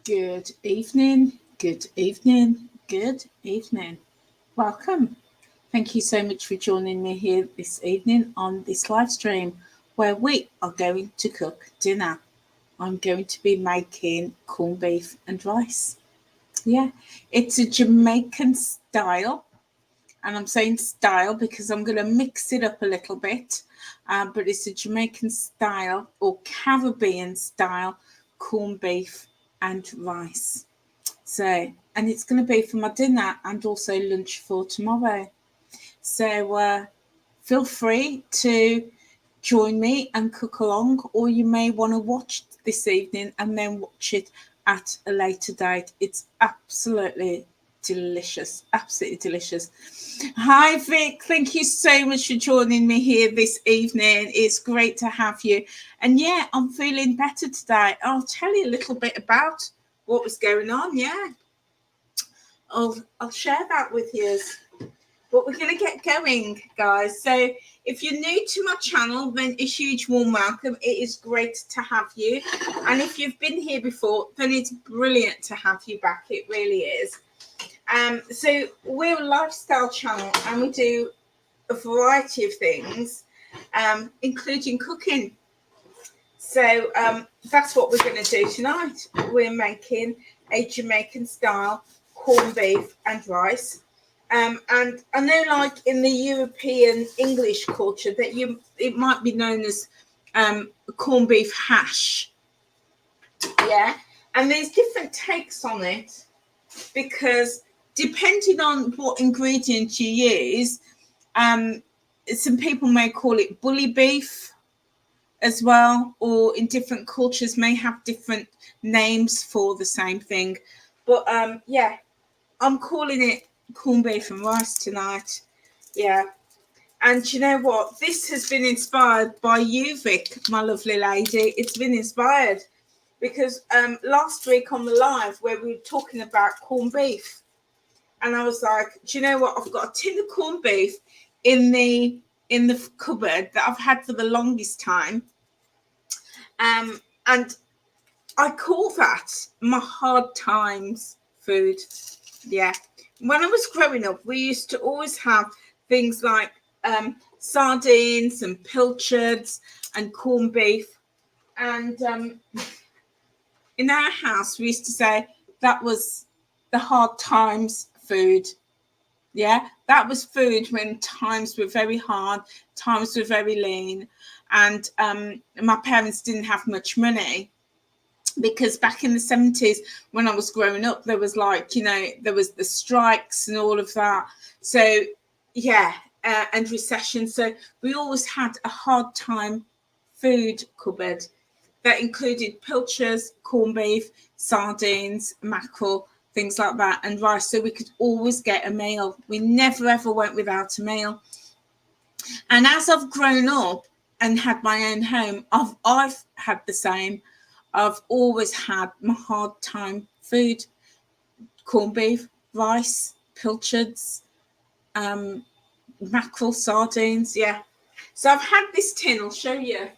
Good evening, good evening, good evening. Welcome. Thank you so much for joining me here this evening on this live stream where we are going to cook dinner. I'm going to be making corned beef and rice. Yeah, it's a Jamaican style, and I'm saying style because I'm going to mix it up a little bit, but it's a Jamaican style or Caribbean style corned beef and rice. So, and it's going to be for my dinner and also lunch for tomorrow. So, feel free to join me and cook along, or you may want to watch this evening and then watch it at a later date. It's absolutely delicious, absolutely delicious. Hi, Vic. Thank you so much for joining me here this evening. It's great to have you. And yeah, I'm feeling better today. I'll tell you a little bit about what was going on. Yeah, I'll share that with you. But we're going to get going, guys. So if you're new to my channel, then a huge warm welcome. It is great to have you. And if you've been here before, then it's brilliant to have you back. It really is. So we're a lifestyle channel and we do a variety of things, including cooking. So that's what we're going to do tonight. We're making a Jamaican style corned beef and rice. And I know, like in the European English culture, that it might be known as corned beef hash. Yeah, and there's different takes on it because depending on what ingredients you use, some people may call it bully beef as well, or in different cultures may have different names for the same thing. But yeah, I'm calling it corned beef and rice tonight. Yeah. And you know what? This has been inspired by you, Vic, my lovely lady. It's been inspired because last week on the live where we were talking about corned beef, and I was like, do you know what? I've got a tin of corned beef in the cupboard that I've had for the longest time. And I call that my hard times food. Yeah. When I was growing up, we used to always have things like sardines and pilchards and corned beef. And in our house, we used to say that was the hard times food. Yeah, that was food when times were very hard, times were very lean. And my parents didn't have much money. Because back in the 70s, when I was growing up, there was there was the strikes and all of that. So, yeah, and recession. So we always had a hard time food cupboard that included pilchards, corned beef, sardines, mackerel, things like that, and rice. So we could always get a meal. We never, ever went without a meal. And as I've grown up and had my own home, I've had the same. I've always had my hard time food, corned beef, rice, pilchards, mackerel, sardines. Yeah. So I've had this tin. I'll show you.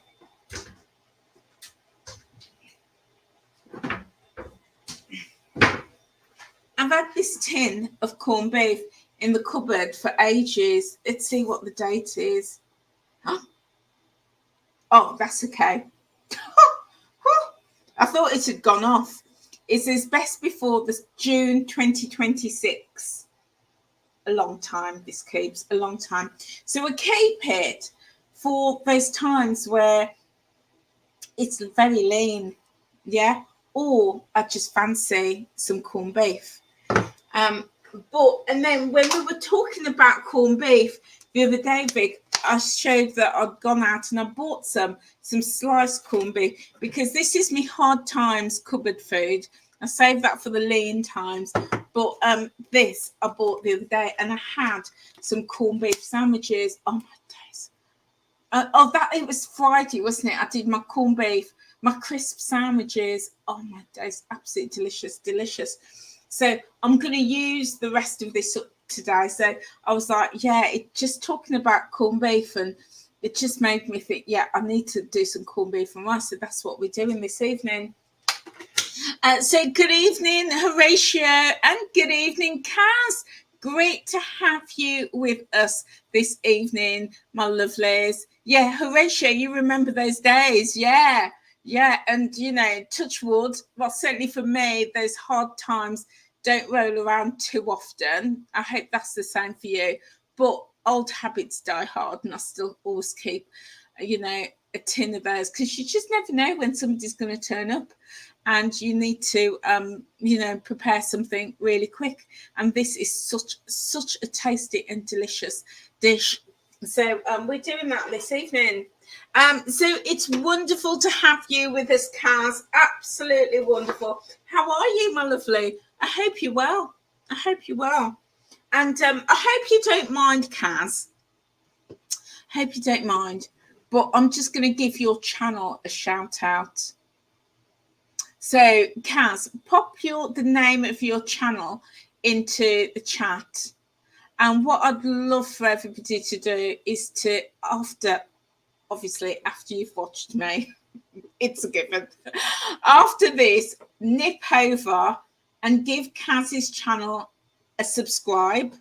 I've had this tin of corned beef in the cupboard for ages. Let's see what the date is. Oh, that's okay. I thought it had gone off. It says best before the June 2026. A long time. This keeps a long time. So we keep it for those times where it's very lean. Yeah. Or I just fancy some corned beef. And then when we were talking about corned beef the other day, Vic, I showed that I'd gone out and I bought some sliced corned beef because this is my hard times cupboard food. I saved that for the lean times. But this I bought the other day and I had some corned beef sandwiches. Oh my days. It was Friday, wasn't it? I did my corned beef, my crisp sandwiches. Oh my days, absolutely delicious. So I'm going to use the rest of this up today. So I was like, yeah, just talking about corned beef, and it just made me think, yeah, I need to do some corned beef and rice. So that's what we're doing this evening. So good evening, Horatio, and good evening, Kaz. Great to have you with us this evening, my lovelies. Yeah, Horatio, you remember those days? Yeah, yeah. And, touch wood. Well, certainly for me, those hard times don't roll around too often. I hope that's the same for you. But old habits die hard, and I still always keep, a tin of those because you just never know when somebody's going to turn up and you need to prepare something really quick, and this is such a tasty and delicious dish. So we're doing that this evening. So it's wonderful to have you with us, Kaz. Absolutely wonderful. How are you, my lovely? I hope you're well. I hope you're well. And I hope you don't mind, Kaz. Hope you don't mind. But I'm just going to give your channel a shout out. So, Kaz, pop the name of your channel into the chat. And what I'd love for everybody to do is to, after you've watched me, it's a given. After this, nip over and give Kaz's channel a subscribe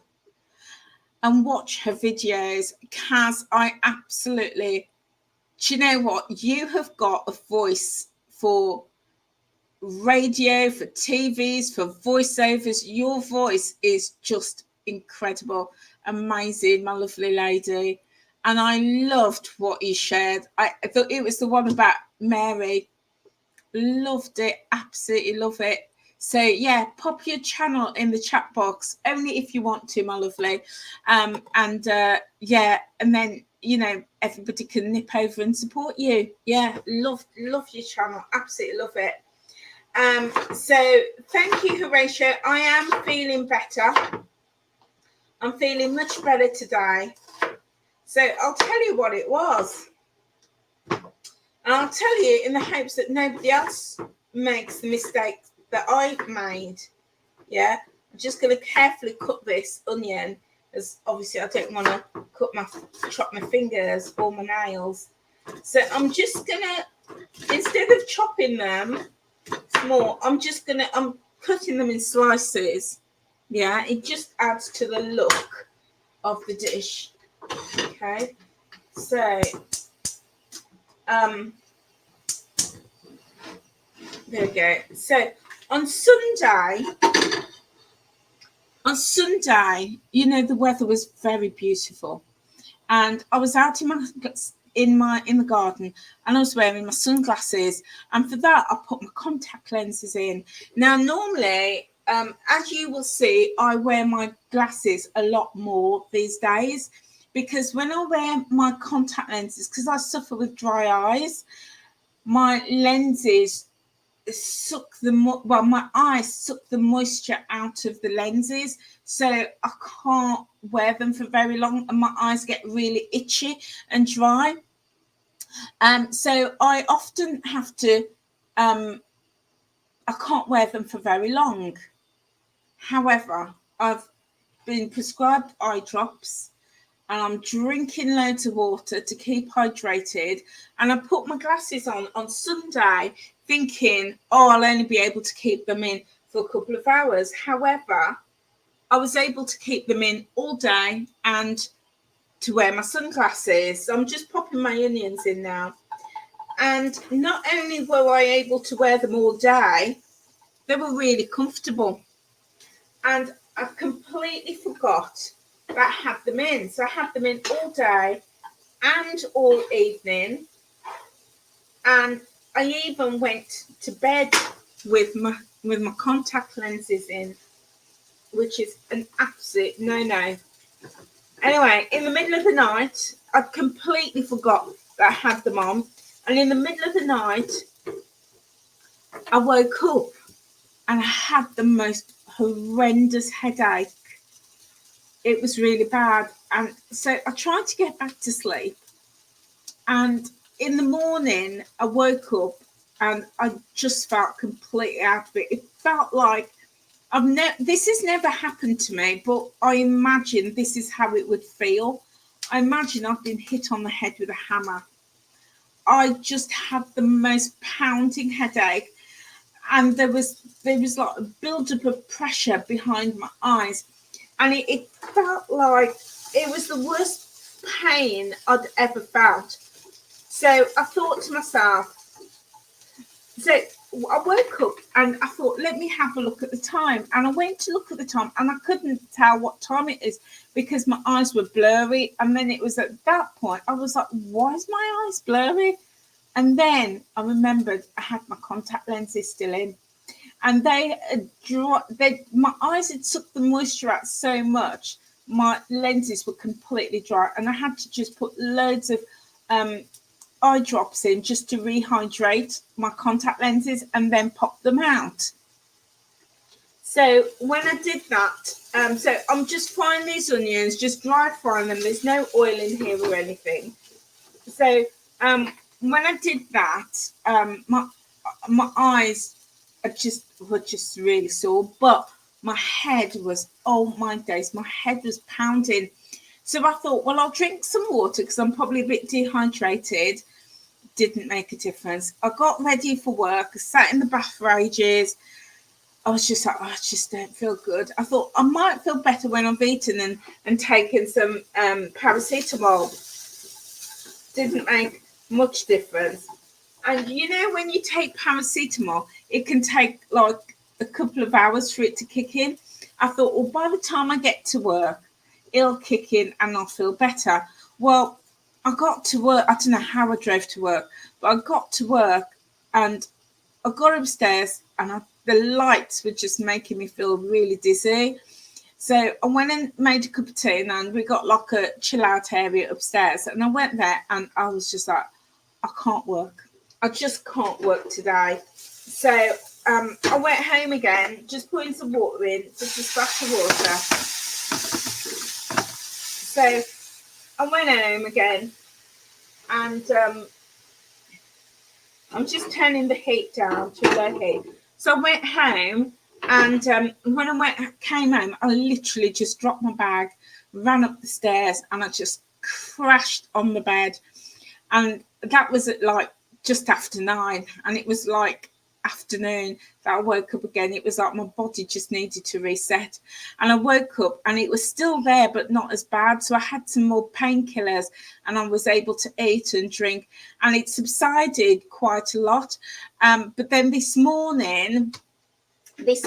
and watch her videos. Kaz, do you know what? You have got a voice for radio, for TVs, for voiceovers. Your voice is just incredible, amazing, my lovely lady. And I loved what you shared. I thought it was the one about Mary. Loved it, absolutely love it. So yeah, pop your channel in the chat box, only if you want to, my lovely. And then everybody can nip over and support you. Yeah, love your channel, absolutely love it. So thank you, Horatio. I am feeling better. I'm feeling much better today. So I'll tell you what it was. And I'll tell you in the hopes that nobody else makes the mistakes that I've made. Yeah. I'm just going to carefully cut this onion, as obviously I don't want to chop my fingers or my nails. So I'm just going to, instead of chopping them more, I'm cutting them in slices. Yeah, it just adds to the look of the dish. Okay, so there we go. So on Sunday, the weather was very beautiful, and I was out in the garden, and I was wearing my sunglasses, and for that I put my contact lenses in. Now normally, as you will see, I wear my glasses a lot more these days, because when I wear my contact lenses, because I suffer with dry eyes, my lenses my eyes suck the moisture out of the lenses, so I can't wear them for very long, and my eyes get really itchy and dry. So I often have to, I can't wear them for very long. However, I've been prescribed eye drops, and I'm drinking loads of water to keep hydrated. And I put my glasses on Sunday thinking, I'll only be able to keep them in for a couple of hours. However, I was able to keep them in all day and to wear my sunglasses. So I'm just popping my onions in now. And not only were I able to wear them all day, they were really comfortable. And I completely forgot that I had them in. So I had them in all day and all evening. And I even went to bed with my contact lenses in, which is an absolute no-no. Anyway, in the middle of the night, I completely forgot that I had them on. And in the middle of the night, I woke up and I had the most horrendous headache. It was really bad. And so I tried to get back to sleep. And in the morning, I woke up and I just felt completely out of it. It felt like this has never happened to me, but I imagine this is how it would feel. I imagine I've been hit on the head with a hammer. I just had the most pounding headache. and there was like a build-up of pressure behind my eyes, and it felt like it was the worst pain I'd ever felt. So I thought to myself, so I woke up and I thought, let me have a look at the time. And I went to look at the time and I couldn't tell what time it is because my eyes were blurry. And then it was at that point, I was like, why is my eyes blurry? And then I remembered I had my contact lenses still in. And my eyes had sucked the moisture out so much, my lenses were completely dry. And I had to just put loads of eye drops in just to rehydrate my contact lenses and then pop them out. So when I did that, so I'm just frying these onions, just dry frying them. There's no oil in here or anything. So when I did that, my eyes were just really sore, but my head was, oh my days, my head was pounding. So I thought, well, I'll drink some water because I'm probably a bit dehydrated. Didn't make a difference. I got ready for work. I sat in the bath for ages. I was just like, oh, I just don't feel good. I thought I might feel better when I've eaten and taken some paracetamol. Didn't make much difference. And you know, when you take paracetamol, it can take like a couple of hours for it to kick in. I thought, well, by the time I get to work, it'll kick in and I'll feel better. Well, I got to work. I don't know how I drove to work, but I got to work and I got upstairs and the lights were just making me feel really dizzy. So I went and made a cup of tea and we got like a chill out area upstairs. And I went there and I was just like, I can't work. I just can't work today. So I went home again, just putting some water in, just a splash of water. So I went home again and I'm just turning the heat down to low heat. So I went home and when I came home, I literally just dropped my bag, ran up the stairs and I just crashed on the bed. And that was at like just after 9 and it was like afternoon that I woke up again. It was like my body just needed to reset, and I woke up and it was still there but not as bad. So I had some more painkillers and I was able to eat and drink and it subsided quite a lot. But then this morning I'd say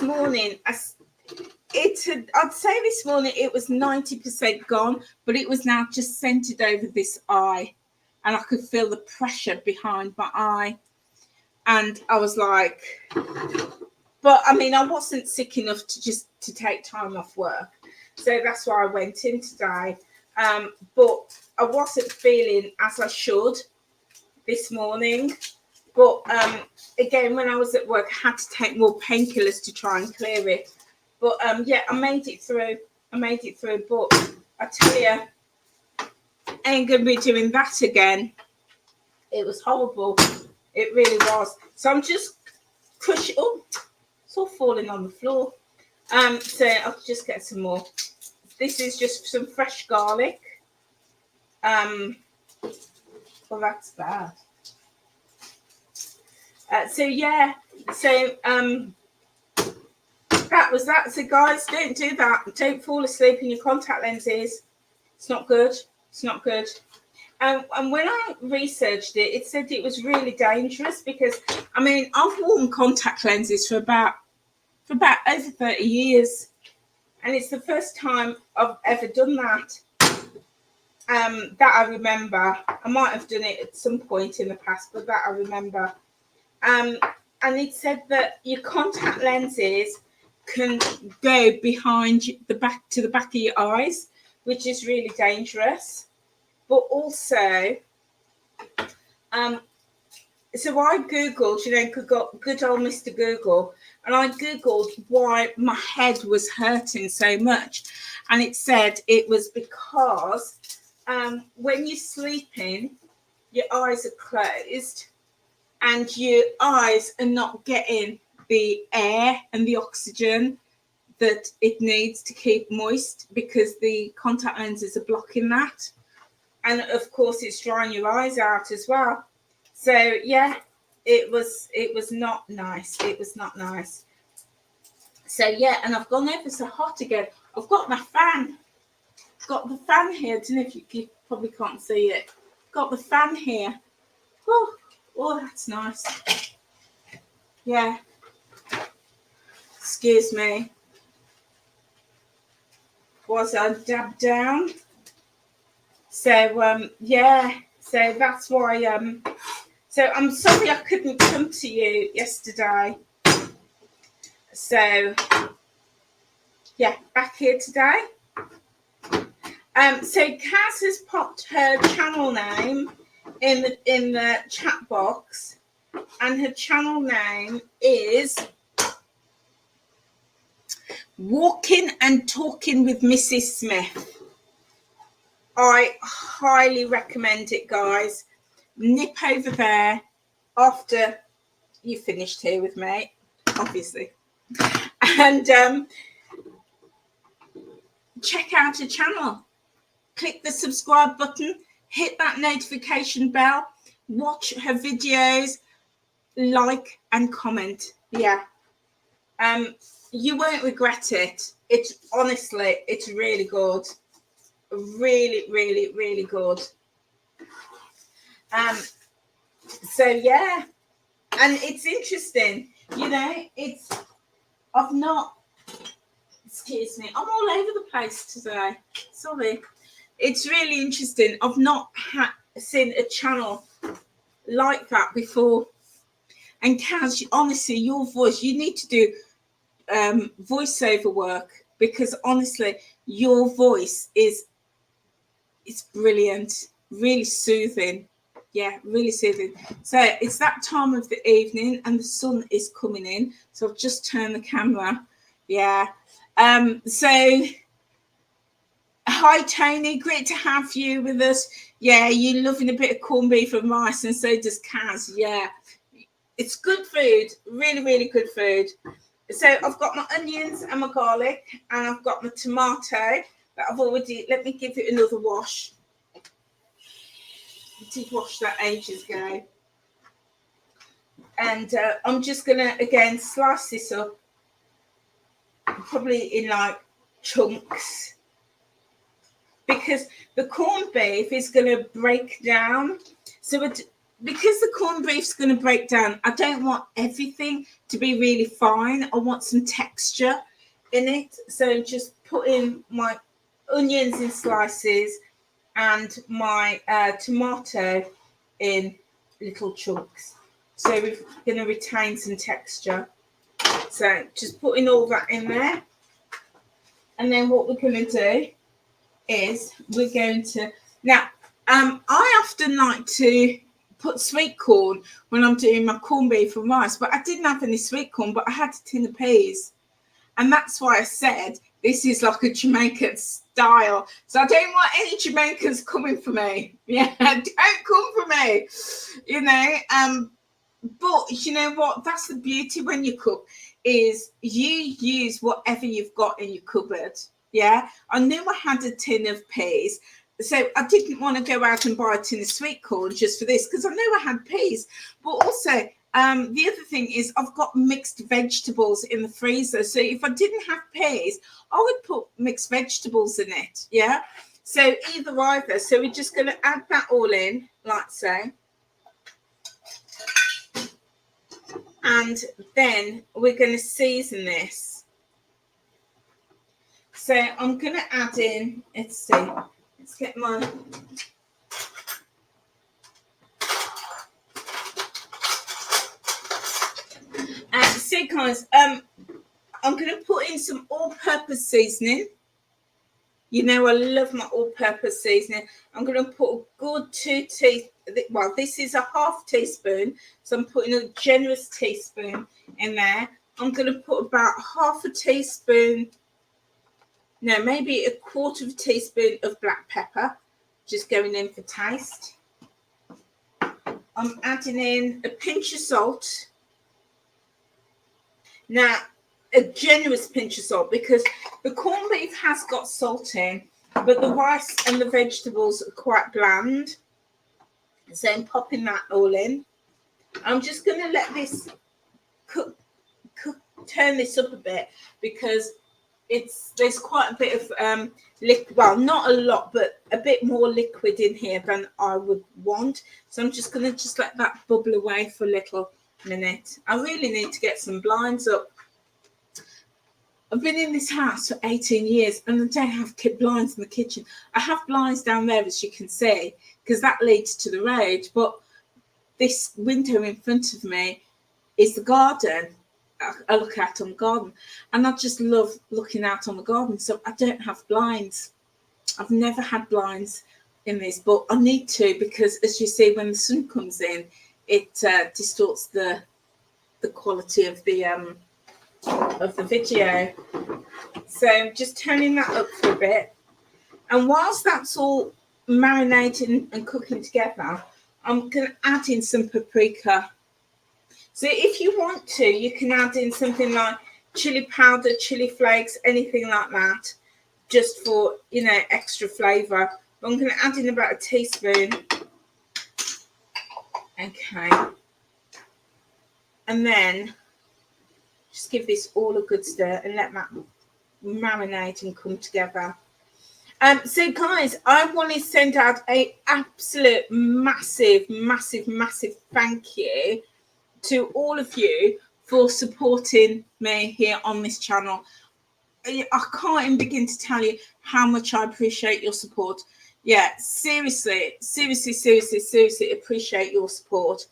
this morning it was 90% gone, but it was now just centered over this eye and I could feel the pressure behind my eye. And I was like, but I mean, I wasn't sick enough to take time off work. So that's why I went in today. But I wasn't feeling as I should this morning. But again, when I was at work, I had to take more painkillers to try and clear it. But yeah, I made it through. But I tell you, I ain't going to be doing that again. It was horrible. It really was. So I'm just crushing. Oh, it's all falling on the floor. So I'll just get some more. This is just some fresh garlic. Well, that's bad. So yeah. So that was that. So guys, don't do that. Don't fall asleep in your contact lenses. It's not good. It's not good. And when I researched it, it said it was really dangerous because, I mean, I've worn contact lenses for about over 30 years. And it's the first time I've ever done that. That I remember. I might have done it at some point in the past, but that I remember. And it said that your contact lenses can go behind the back to the back of your eyes, which is really dangerous. But also, so I Googled, good old Mr. Google, and I Googled why my head was hurting so much. And it said it was because when you're sleeping, your eyes are closed and your eyes are not getting the air and the oxygen that it needs to keep moist because the contact lenses are blocking that. And of course, it's drying your eyes out as well. So yeah, it was not nice. It was not nice. So yeah, and I've gone over so hot again. I've got my fan. Got the fan here. I don't know if you probably can't see it. Got the fan here. Oh, that's nice. Yeah. Excuse me. Was I dabbed down? So yeah. So that's why so I'm sorry I couldn't come to you yesterday. So yeah, back here today. So Kaz has popped her channel name in the chat box, and her channel name is Walking and Talking with Mrs. Smith. I highly recommend it, guys. Nip over there after you finished here with me, obviously, and check out her channel. Click the subscribe button, hit that notification bell, watch her videos, like and comment. Yeah. You won't regret it. It's honestly, it's really good. Really, really, really good. So yeah. And it's interesting, you know, I've not, excuse me, I'm all over the place today. Sorry. It's really interesting. I've not seen a channel like that before. And Kaz, honestly, your voice, you need to do voiceover work, because honestly, your voice is brilliant, really soothing. Yeah, really soothing. So it's that time of the evening and the sun is coming in. So I've just turned the camera. Yeah. So hi Tony, great to have you with us. Yeah, you're loving a bit of corned beef and rice, and so does Kaz. Yeah, it's good food, really, really good food. So I've got my onions and my garlic, and I've got my tomato that I've already, let me give it another wash. I did wash that ages ago. And I'm just going to, again, slice this up, probably in like chunks, because the corned beef is going to break down. So because the corned beef's going to break down, I don't want everything to be really fine. I want some texture in it. So just put in my onions in slices and my tomato in little chunks. So we're going to retain some texture. So just putting all that in there. And then what we're going to do is we're going to, now I often like to put sweet corn when I'm doing my corned beef and rice, but I didn't have any sweet corn, but I had a tin of peas. And that's why I said this is like a Jamaican style. So I don't want any Jamaicans coming for me. Yeah, don't come for me. You know, but you know what? That's the beauty when you cook, is you use whatever you've got in your cupboard. Yeah, I knew I had a tin of peas, so I didn't want to go out and buy a tin of sweet corn just for this, because I knew I had peas. But also, the other thing is I've got mixed vegetables in the freezer. So if I didn't have peas, I would put mixed vegetables in it. Yeah. So either. So we're just going to add that all in, like so. And then we're going to season this. So I'm going to add in, let's see, let's get my... So guys, I'm going to put in some all-purpose seasoning. You know, I love my all-purpose seasoning. I'm going to put a good 2 teaspoons. Well, this is a half teaspoon, so I'm putting a generous teaspoon in there. I'm going to put about half a teaspoon, no, maybe a quarter of a teaspoon of black pepper, just going in for taste. I'm adding in a pinch of salt. Now, a generous pinch of salt, because the corned beef has got salt in, but the rice and the vegetables are quite bland. So I'm popping that all in. I'm just going to let this cook, turn this up a bit, because there's quite a bit of well, not a lot, but a bit more liquid in here than I would want. So I'm just going to just let that bubble away for a little minute. I really need to get some blinds up. I've been in this house for 18 years and I don't have blinds in the kitchen. I have blinds down there, as you can see, because that leads to the road. But this window in front of me is the garden. I look out on the garden, and I just love looking out on the garden. So I don't have blinds. I've never had blinds in this, but I need to, because as you see, when the sun comes in, it distorts the quality of the video. So just turning that up for a bit, and whilst that's all marinating and cooking together, I'm going to add in some paprika. So if you want to, you can add in something like chili powder, chili flakes, anything like that, just for, you know, extra flavour. But I'm going to add in about a teaspoon. Okay. And then just give this all a good stir and let that marinate and come together. So guys, I want to send out a absolute massive thank you to all of you for supporting me here on this channel. I can't even begin to tell you how much I appreciate your support. Yeah, seriously appreciate your support.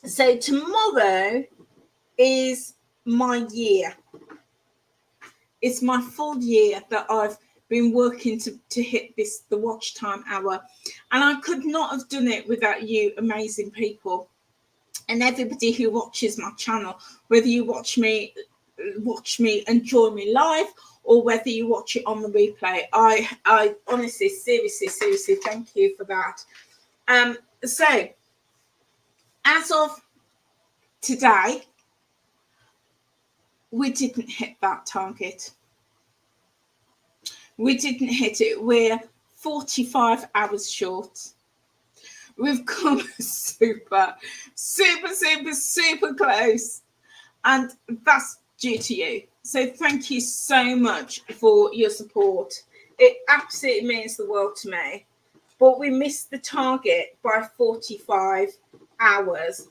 So tomorrow is my year. It's my full year that I've been working to hit the watch time hour, and I could not have done it without you amazing people and everybody who watches my channel, whether you watch me and join me live, or whether you watch it on the replay. I honestly, seriously thank you for that. So as of today, we didn't hit that target. We didn't hit it. We're 45 hours short. We've come super close, and that's due to you. So thank you so much for your support. It absolutely means the world to me. But we missed the target by 45 hours.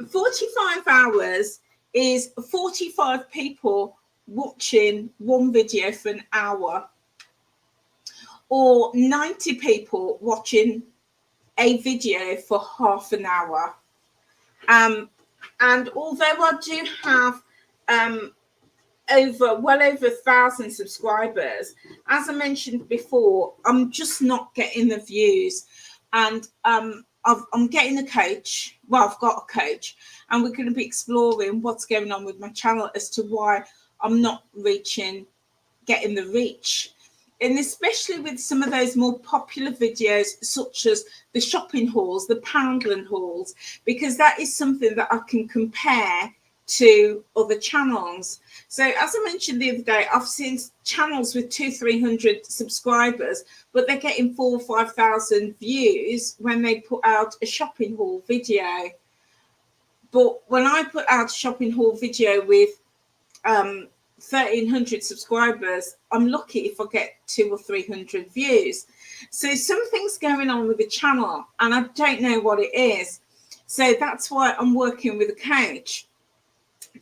45 hours is 45 people watching one video for an hour, or 90 people watching a video for half an hour. And although I do have well over 1,000 subscribers, as I mentioned before, I'm just not getting the views. And I'm getting a coach. Well, I've got a coach, and we're going to be exploring what's going on with my channel as to why I'm not getting the reach. And especially with some of those more popular videos, such as the shopping hauls, the Poundland hauls, because that is something that I can compare to other channels. So as I mentioned the other day, I've seen channels with 200-300 subscribers, but they're getting 4,000 or 5,000 views when they put out a shopping haul video. But when I put out a shopping haul video with 1,300 subscribers, I'm lucky if I get 200 or 300 views. So something's going on with the channel, and I don't know what it is. So that's why I'm working with a coach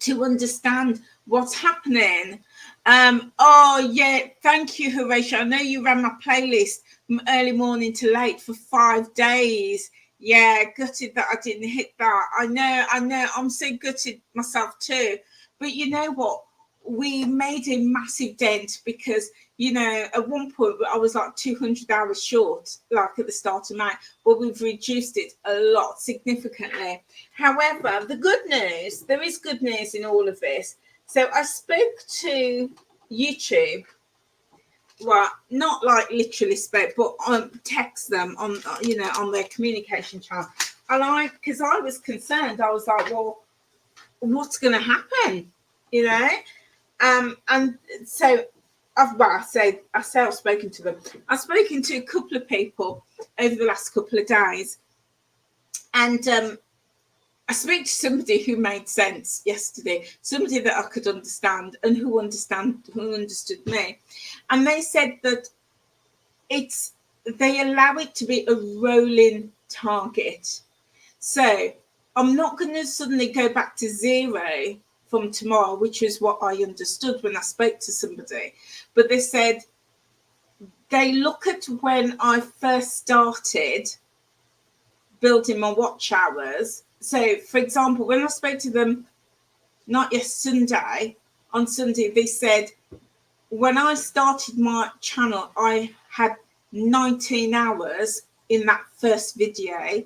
to understand what's happening. Oh yeah, thank you, Horatio. I know you ran my playlist from early morning to late for 5 days. Yeah, gutted that I didn't hit that. I know, I'm so gutted myself too. But you know what? We made a massive dent, because, you know, at one point I was like 200 hours short, like at the start of May, but we've reduced it a lot, significantly. However, the good news, there is good news in all of this. So I spoke to YouTube, well, not like literally spoke, but text them on, you know, on their communication channel. And because I was concerned, I was like, well, what's going to happen, you know? And so I've spoken to them. I've spoken to a couple of people over the last couple of days, and I spoke to somebody who made sense yesterday, somebody that I could understand and who understood me. And they said that they allow it to be a rolling target. So I'm not going to suddenly go back to zero from tomorrow, which is what I understood when I spoke to somebody. But they said they look at when I first started building my watch hours. So, for example, when I spoke to them, not yesterday, on Sunday, they said, when I started my channel, I had 19 hours in that first video.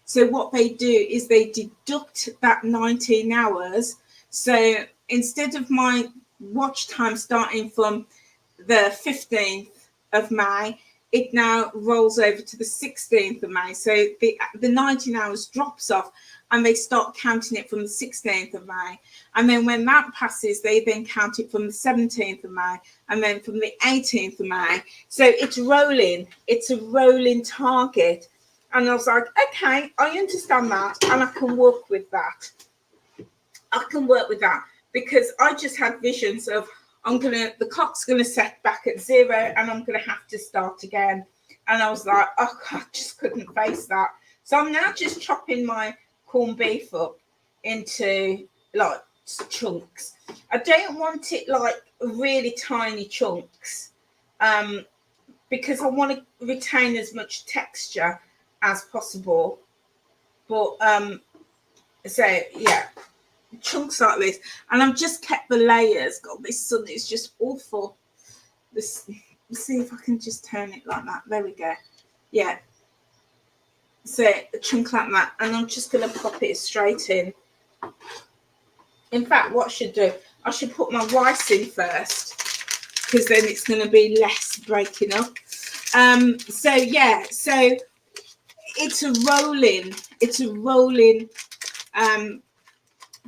So what they do is they deduct that 19 hours. So instead of my watch time starting from the 15th of May, it now rolls over to the 16th of May. So the 19 hours drops off and they start counting it from the 16th of May. And then when that passes, they then count it from the 17th of May and then from the 18th of May. So it's rolling. It's a rolling target. And I was like, okay, I understand that and I can work with that. I can work with that because I just had visions of the clock's gonna set back at zero and I'm gonna have to start again. And I was like, oh, I just couldn't face that. So I'm now just chopping my corned beef up into like chunks. I don't want it like really tiny chunks because I want to retain as much texture as possible. But so yeah, chunks like this, and I've just kept the layers. God, this sun is just awful. Let's see if I can just turn it like that. There we go. Yeah. So a chunk like that, and I'm just going to pop it straight in. In fact, what I should do, I should put my rice in first because then it's going to be less breaking up. So yeah, so it's a rolling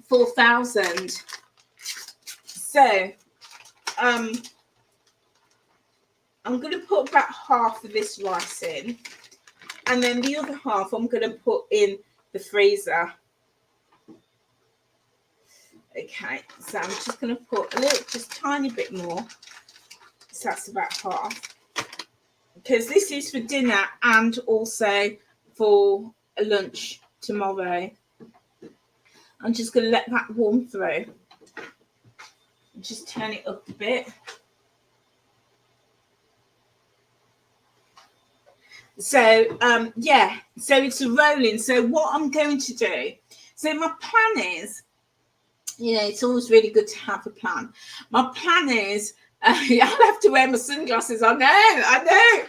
4,000. So I'm going to put about half of this rice in, and then the other half I'm going to put in the freezer. Okay, so I'm just going to put a little, just tiny bit more. So that's about half, because this is for dinner and also for a lunch tomorrow. I'm just going to let that warm through. Just turn it up a bit. So yeah, so it's a rolling. So what I'm going to do, so my plan is, you know, it's always really good to have a plan. My plan is I'll have to wear my sunglasses. I know.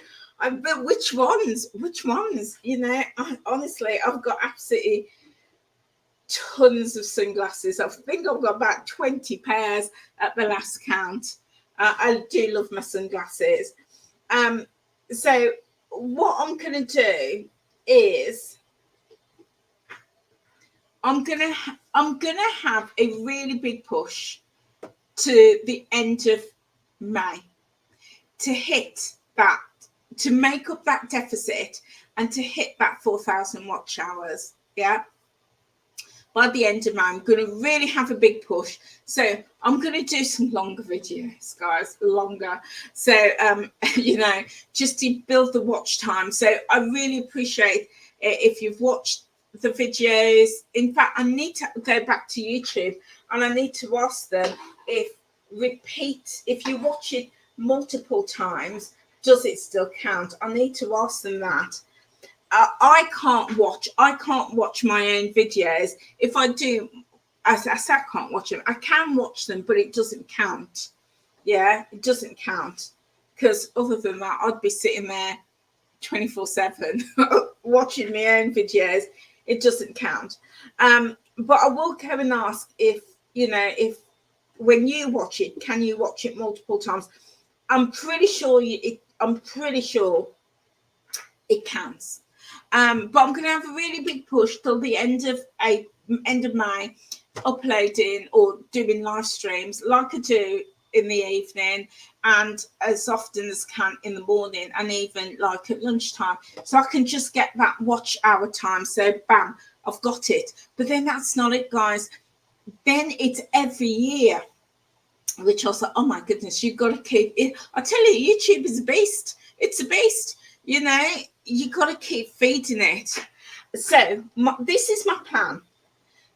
But which ones? You know, honestly, I've got absolutely tons of sunglasses. I think I've got about 20 pairs at the last count. I do love my sunglasses. So what I'm going to do is I'm gonna have a really big push to the end of May to hit that, to make up that deficit and to hit that 4,000 watch hours. Yeah. By the end of May, I'm going to really have a big push. So I'm going to do some longer videos, guys, longer. So, you know, just to build the watch time. So I really appreciate it if you've watched the videos. In fact, I need to go back to YouTube and I need to ask them if you watch it multiple times, does it still count? I need to ask them that. I can't watch my own videos. If I do, I can't watch them. I can watch them, but it doesn't count. Yeah, it doesn't count, because other than that, I'd be sitting there 24/7 watching my own videos. It doesn't count. But I will go and ask if, you know, if when you watch it, can you watch it multiple times? I'm pretty sure it counts. But I'm going to have a really big push till the end of May, uploading or doing live streams like I do in the evening and as often as can in the morning and even like at lunchtime. So I can just get that watch hour time. So bam, I've got it. But then that's not it, guys. Then it's every year, which I was like, oh my goodness, you've got to keep it. I tell you, YouTube is a beast. It's a beast. You know, you got to keep feeding it. So this is my plan.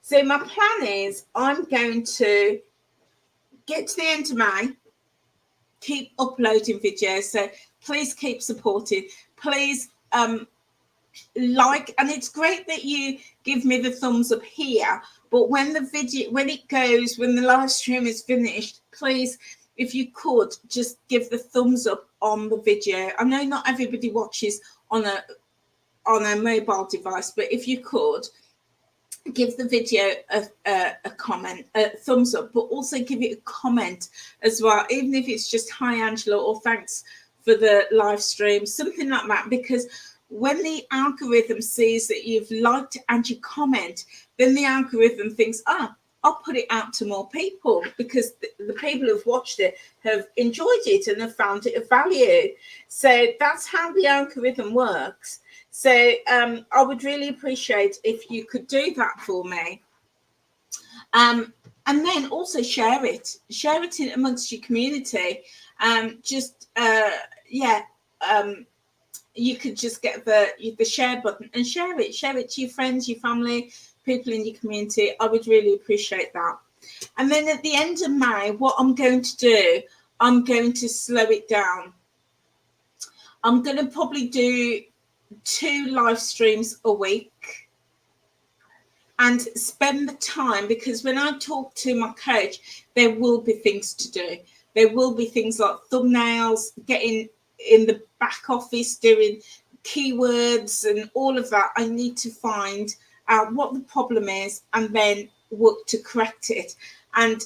So my plan is I'm going to get to the end of May, keep uploading videos. So please keep supporting. Please like, and it's great that you give me the thumbs up here, but when the video, when the live stream is finished, please, if you could, just give the thumbs up on the video. I know not everybody watches on a mobile device, but if you could give the video a comment, a thumbs up, but also give it a comment as well, even if it's just hi Angela or thanks for the live stream, something like that, because when the algorithm sees that you've liked and you comment, then the algorithm thinks, I'll put it out to more people, because the people who've watched it have enjoyed it and have found it of value. So that's how the algorithm works. So I would really appreciate if you could do that for me. And then also share it in amongst your community. You could just get the share button and share it to your friends, your family, people in your community. I would really appreciate that. And then at the end of May, what I'm going to do, I'm going to slow it down. I'm going to probably do 2 live streams a week and spend the time, because when I talk to my coach, there will be things to do. There will be things like thumbnails, getting in the back office, doing keywords and all of that. I need to find out what the problem is and then work to correct it. And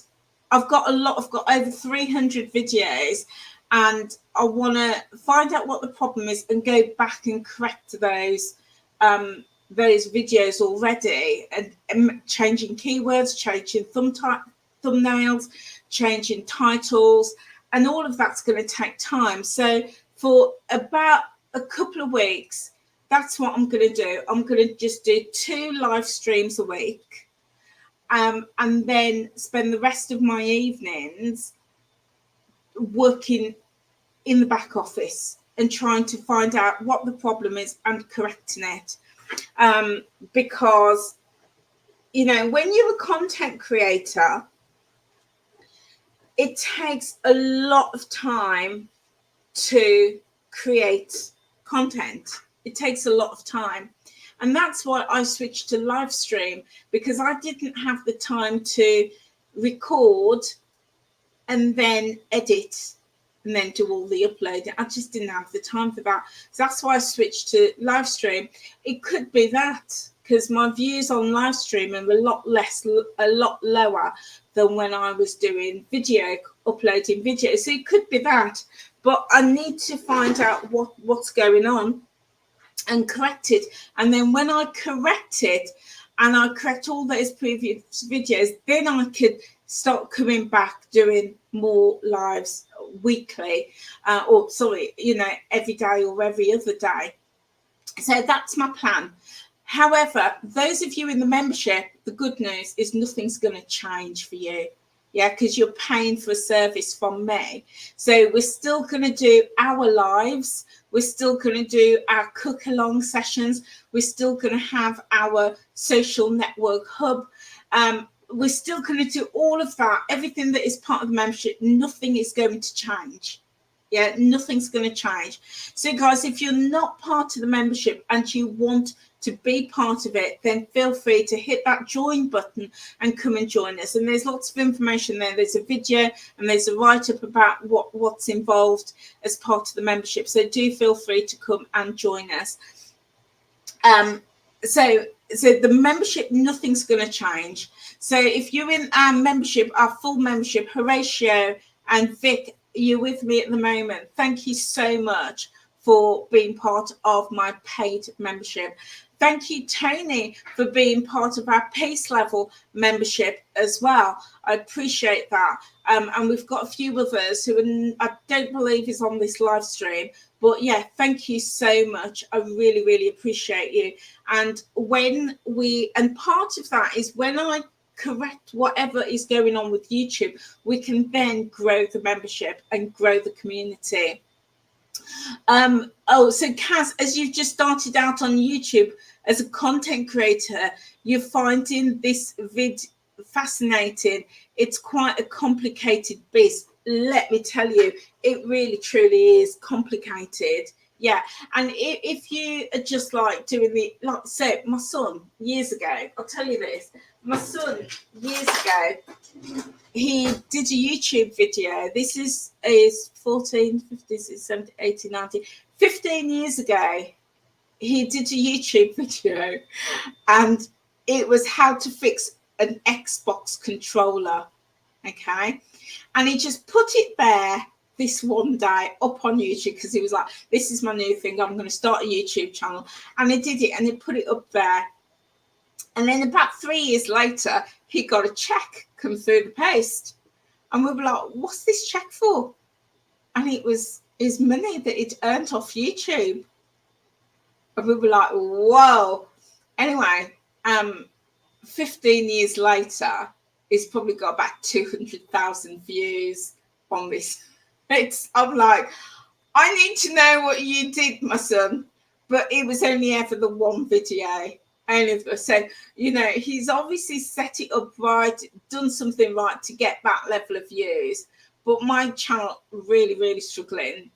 I've got over 300 videos, and I want to find out what the problem is and go back and correct those videos already, and changing keywords, changing thumbnails, changing titles, and all of that's going to take time. So for about a couple of weeks, that's what I'm going to do. I'm going to just do 2 live streams a week, and then spend the rest of my evenings working in the back office and trying to find out what the problem is and correcting it. Because, you know, when you're a content creator, it takes a lot of time to create content. It takes a lot of time. And that's why I switched to live stream, because I didn't have the time to record and then edit and then do all the uploading. I just didn't have the time for that. So that's why I switched to live stream. It could be that, because my views on live stream are a lot lower than when I was doing uploading video. So it could be that, but I need to find out what's going on and correct it. And then when I correct it and I correct all those previous videos, then I could start coming back doing more lives weekly, every day or every other day. So that's my plan. However, those of you in the membership, the good news is nothing's going to change for you. Yeah, because you're paying for a service from me. So we're still going to do our lives. We're still going to do our cook along sessions. We're still going to have our social network hub. We're still going to do all of that. Everything that is part of the membership, nothing is going to change. Yeah, nothing's going to change. So guys, if you're not part of the membership and you want to be part of it, then feel free to hit that join button and come and join us. And there's lots of information there. There's a video and there's a write-up about what's involved as part of the membership. So do feel free to come and join us. So the membership, nothing's going to change. So if you're in our membership, our full membership, Horatio and Vic, you're with me at the moment. Thank you so much for being part of my paid membership. Thank you, Tony, for being part of our Pace Level membership as well. I appreciate that. And we've got a few others who I don't believe is on this live stream. But yeah, thank you so much. I really, really appreciate you. And part of that is when I correct whatever is going on with YouTube, we can then grow the membership and grow the community. So Kaz, as you've just started out on YouTube as a content creator, you're finding this vid fascinating. It's quite a complicated beast. Let me tell you, it really truly is complicated. Yeah, and if you are just like doing so my son years ago, I'll tell you this, my son years ago, he did a YouTube video. This is 14, 15, 17, 18, 19, 15 years ago. He did a YouTube video and it was how to fix an Xbox controller. Okay. And he just put it there this one day up on YouTube because he was like, this is my new thing. I'm going to start a YouTube channel. And he did it and he put it up there. And then about 3 years later, he got a check come through the post. And we were like, what's this check for? And it was his money that he'd earned off YouTube. And we were like, whoa. Anyway, 15 years later, he's probably got about 200,000 views on this. I'm like, I need to know what you did, my son. But it was only ever the one video. So, you know, he's obviously set it up right, done something right to get that level of views. But my channel really struggling.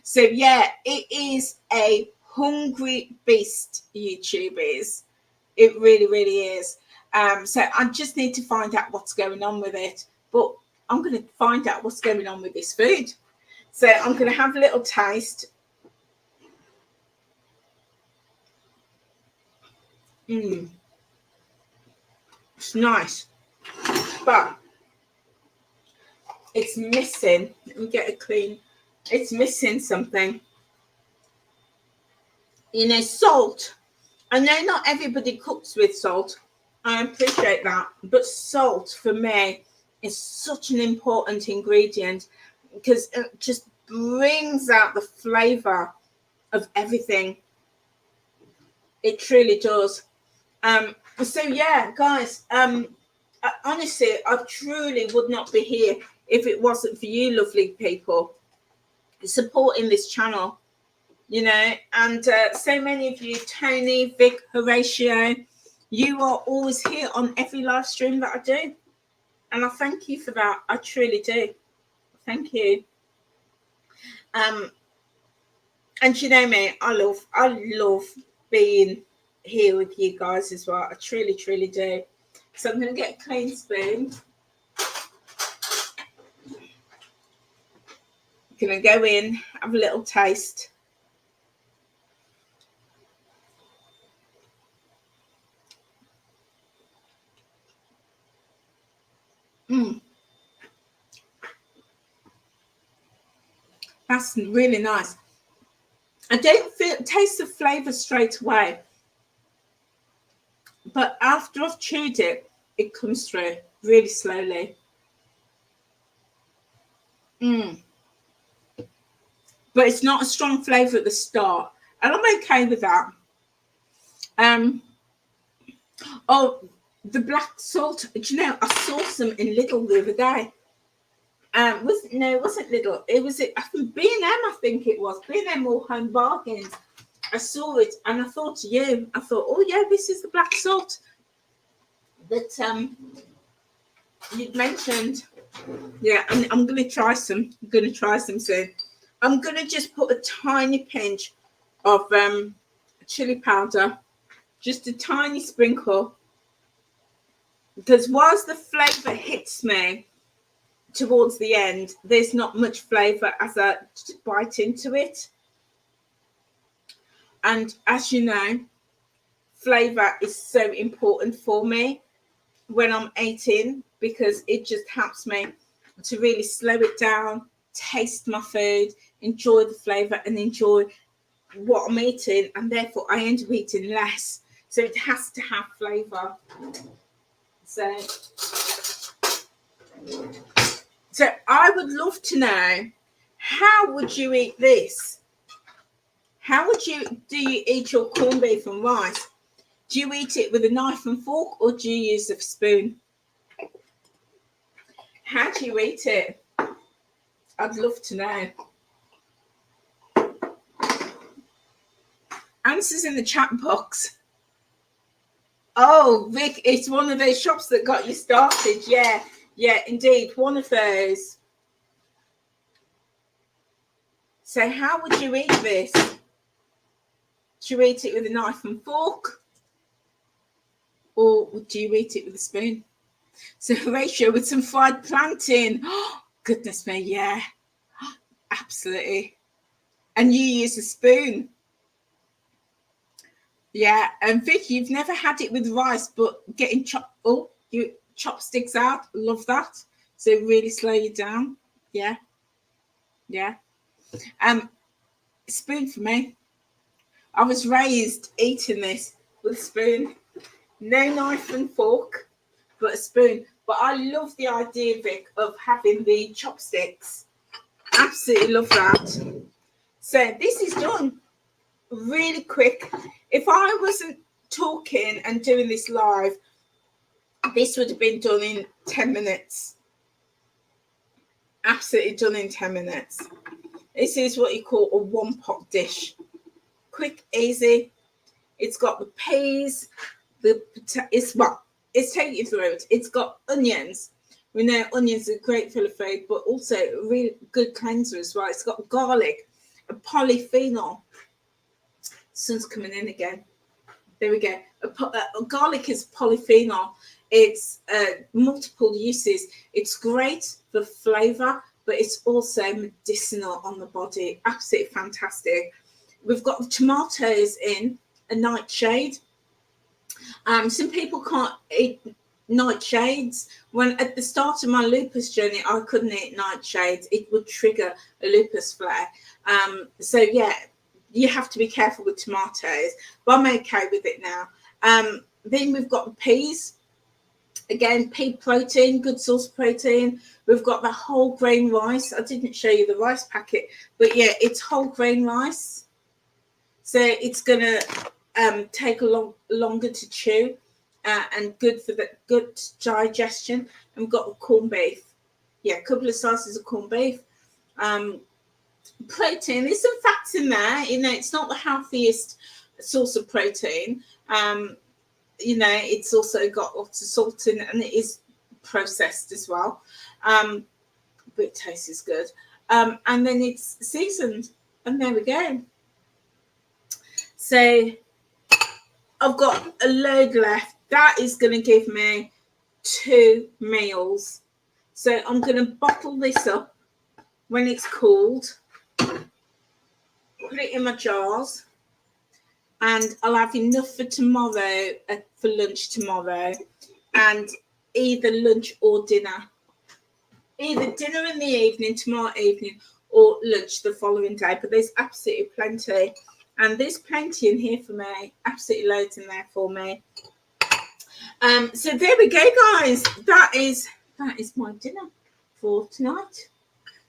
So, yeah, it is a hungry beast, YouTube is. It really is. So I just need to find out what's going on with it. But I'm going to find out what's going on with this food. So I'm going to have a little taste. It's nice. But it's missing. Let me get it clean. It's missing something. You know, salt. I know not everybody cooks with salt. I appreciate that. But salt, for me, is such an important ingredient because it just brings out the flavour of everything. It truly does. So, yeah, guys, honestly, I truly would not be here if it wasn't for you lovely people supporting this channel. You know, and so many of you, Tony, Vic, Horatio, you are always here on every live stream that I do. And I thank you for that. I truly do. Thank you. And you know me, I love being here with you guys as well. I truly do. So I'm going to get a clean spoon. I'm going to go in, have a little taste. That's really nice. I don't taste the flavour straight away, but after I've chewed it, it comes through really slowly. But it's not a strong flavour at the start, and I'm okay with that. Oh, the black salt. Do you know, I saw some in Lidl the other day. It wasn't Lidl. It was B&M, I think it was. B&M or Home Bargains. I saw it and I thought of you. I thought, oh yeah, this is the black salt that you'd mentioned. Yeah, I'm going to try some. I'm going to try some soon. I'm going to just put a tiny pinch of chili powder, just a tiny sprinkle, because whilst the flavour hits me towards the end, there's not much flavour as I bite into it. And as you know, flavour is so important for me when I'm eating, because it just helps me to really slow it down, taste my food, enjoy the flavour, and enjoy what I'm eating, and therefore I end up eating less. So it has to have flavour. So I would love to know, how would you eat this? How do you eat your corned beef and rice? Do you eat it with a knife and fork, or do you use a spoon? How do you eat it? I'd love to know. Answers in the chat box. Oh, Vic, it's one of those shops that got you started. Yeah, indeed, one of those. So how would you eat this? Do you eat it with a knife and fork? Or do you eat it with a spoon? So Horatio, with some fried plantain. Oh, goodness me, yeah. Absolutely. And you use a spoon. Yeah, and Vicky, you've never had it with rice, but getting chopsticks out. Love that. So really slow you down. Yeah. Spoon for me. I was raised eating this with a spoon. No knife and fork, but a spoon. But I love the idea, Vic, of having the chopsticks. Absolutely love that. So this is done really quick. If I wasn't talking and doing this live, this would have been done in 10 minutes. Absolutely done in 10 minutes. This is what you call a one-pot dish. Quick, easy. It's got the peas, it's taking you through it. It's got onions. We know onions are great for the food, but also a really good cleanser as well. It's got garlic, a polyphenol. Sun's coming in again. There we go. Garlic is polyphenol. It's multiple uses. It's great for flavour, but it's also medicinal on the body. Absolutely fantastic. We've got the tomatoes in a nightshade. Some people can't eat nightshades. When at the start of my lupus journey, I couldn't eat nightshades. It would trigger a lupus flare. So yeah, you have to be careful with tomatoes, but I'm okay with it now. Then we've got the peas. Again, pea protein, good source of protein. We've got the whole grain rice. I didn't show you the rice packet, but yeah, it's whole grain rice. So it's going to take longer to chew and good for the good digestion. And we've got the corned beef. Yeah, a couple of slices of corned beef. Protein, there's some fats in there. You know, it's not the healthiest source of protein. You know, it's also got lots of salt in it, and it is processed as well. But it tastes good. And then it's seasoned, and there we go. So I've got a load left. That is going to give me 2 meals. So I'm going to bottle this up when it's cooled, put it in my jars, and I'll have enough for tomorrow, for lunch tomorrow, and either lunch or dinner. Either dinner in the evening, tomorrow evening, or lunch the following day. But there's absolutely plenty. And there's plenty in here for me. Absolutely loads in there for me. So there we go, guys. That is my dinner for tonight.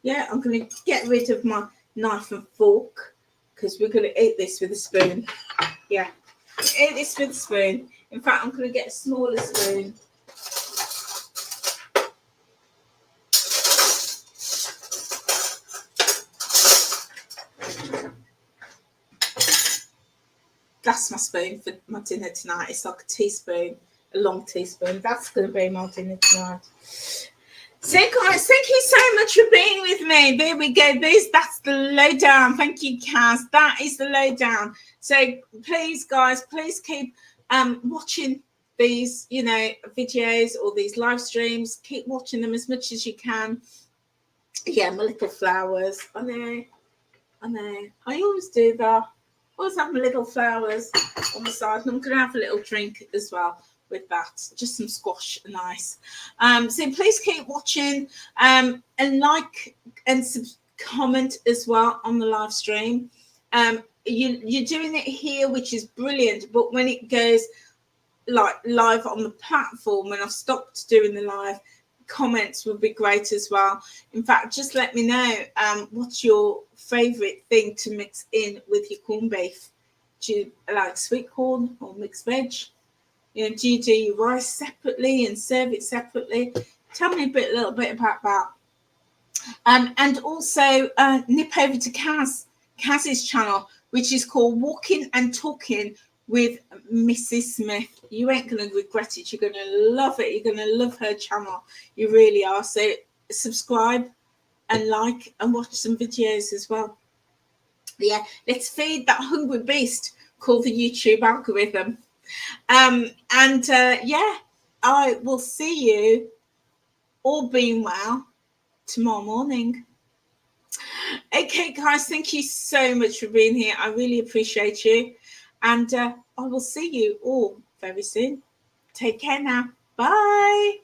Yeah, I'm going to get rid of my knife and fork because we're going to eat this with a spoon. Yeah, eat this with a spoon. In fact, I'm going to get a smaller spoon. That's my spoon for my dinner tonight. It's like a teaspoon, a long teaspoon. That's going to be my dinner tonight. So guys, thank you so much for being with me. There we go. That's the lowdown. Thank you, Kaz. That is the lowdown. So please, guys, please keep watching these, you know, videos or these live streams. Keep watching them as much as you can. Yeah, my little flowers. I know. I always do that. Always have my little flowers on the side, and I'm going to have a little drink as well with that, just some squash and ice. So please keep watching, and like and comment as well on the live stream. you're doing it here, which is brilliant, but when it goes like live on the platform, when I've stopped doing the live, comments would be great as well. In fact, just let me know what's your favorite thing to mix in with your corned beef. Do you like sweet corn or mixed veg? You know, do you do your rice separately and serve it separately? Tell me a little bit about that. And also nip over to Kaz's channel, which is called Walking and Talking with Mrs. Smith. You ain't going to regret it. You're going to love it. You're going to love her channel. You really are. So subscribe and like and watch some videos as well. Yeah, let's feed that hungry beast called the YouTube algorithm. Yeah, I will see you, all being well, tomorrow morning. Okay, guys, thank you so much for being here. I really appreciate you. And I will see you all very soon. Take care now. Bye.